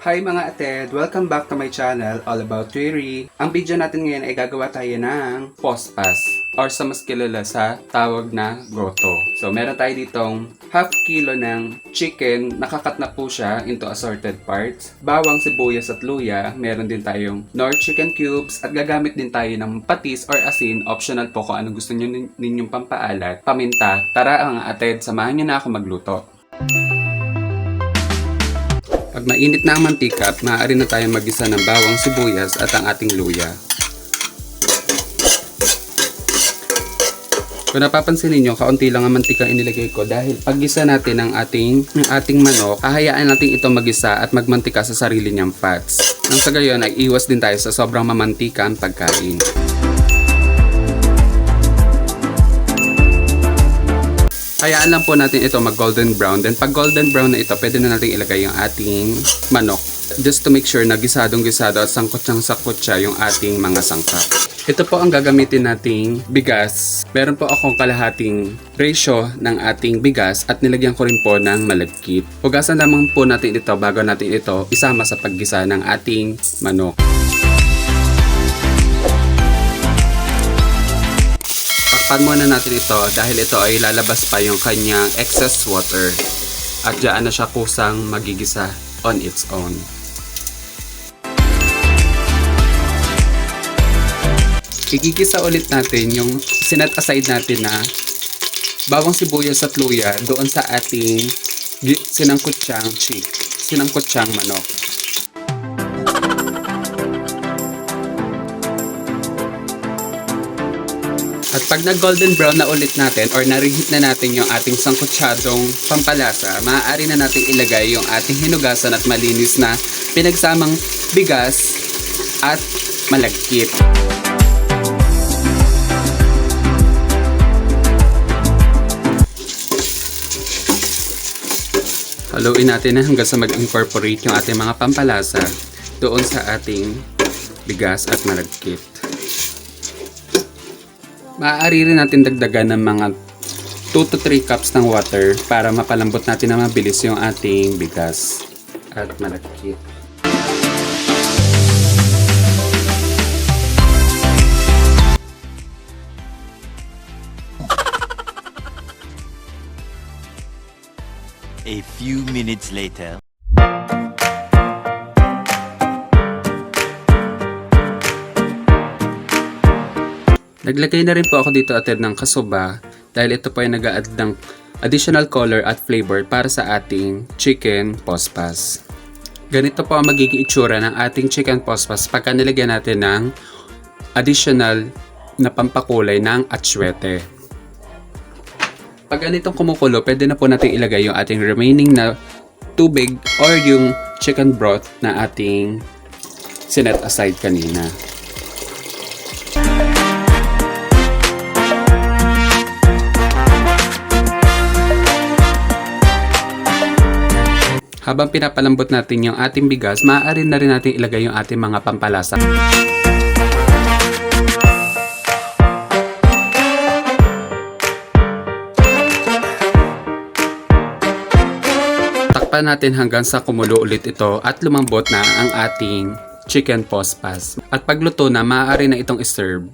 Hi mga ated! Welcome back to my channel, All About Theory. Ang video natin ngayon ay gagawa tayo ng pospas or sa mas kilala sa tawag na goto. So meron tayo ditong half kilo ng chicken, nakakat na po siya into assorted parts. Bawang, sibuyas at luya, meron din tayong Knorr chicken cubes at gagamit din tayo ng patis or asin, optional po kung anong gusto ninyong pampaalat. Paminta, tara mga ated, samahan niyo na ako magluto. Pag mainit na ang mantika, maaari na tayong magisa ng bawang, sibuyas at ang ating luya. Kung napapansin ninyo, kaunti lang ang mantika inilagay ko dahil paggisa natin ng ating manok, hahayaan natin ito magisa at magmantika sa sarili niyang fats. Nang sa gayon ay iwas din tayo sa sobrang mamantika ang pagkain. Hayaan lang po natin ito mag golden brown. Then pag golden brown na ito, pwede na natin ilagay yung ating manok. Just to make sure na gisadong-gisado at sangkot siya yung ating mga sangkap. Ito po ang gagamitin nating bigas. Meron po akong kalahating ratio ng ating bigas at nilagyan ko rin po ng malagkit. Hugasan lamang po natin ito bago natin ito isama sa paggisa ng ating manok. Takpan muna natin ito dahil ito ay lalabas pa yung kanyang excess water at diyan na siya kusang magigisa on its own. Igigisa ulit natin yung sinet aside natin na bawang, sibuyas at luya doon sa ating sinangkutsang manok. At pag nag-golden brown na ulit natin or na-reheat na natin yung ating sangkutsadong pampalasa, maaari na natin ilagay yung ating hinugasan at malinis na pinagsamang bigas at malagkit. Haluin natin hanggang sa mag-incorporate yung ating mga pampalasa doon sa ating bigas at malagkit. Maaari rin natin dagdagan ng mga 2 to 3 cups ng water para mapalambot natin na mabilis yung ating bigas at malagkit. A few minutes later. Naglagay na rin po ako dito ated ng kasuba dahil ito po ay nag-a-add ng additional color at flavor para sa ating chicken pospas. Ganito po ang magiging itsura ng ating chicken pospas pagka nilagyan natin ng additional na pampakulay ng atsuete. Pag ganitong kumukulo, pwede na po natin ilagay yung ating remaining na tubig or yung chicken broth na ating sinet aside kanina. Habang pinapalambot natin yung ating bigas, maaari na rin natin ilagay yung ating mga pampalasa. Takpan natin hanggang sa kumulo ulit ito at lumambot na ang ating chicken pospas. At pagluto na, maaari na itong iserve.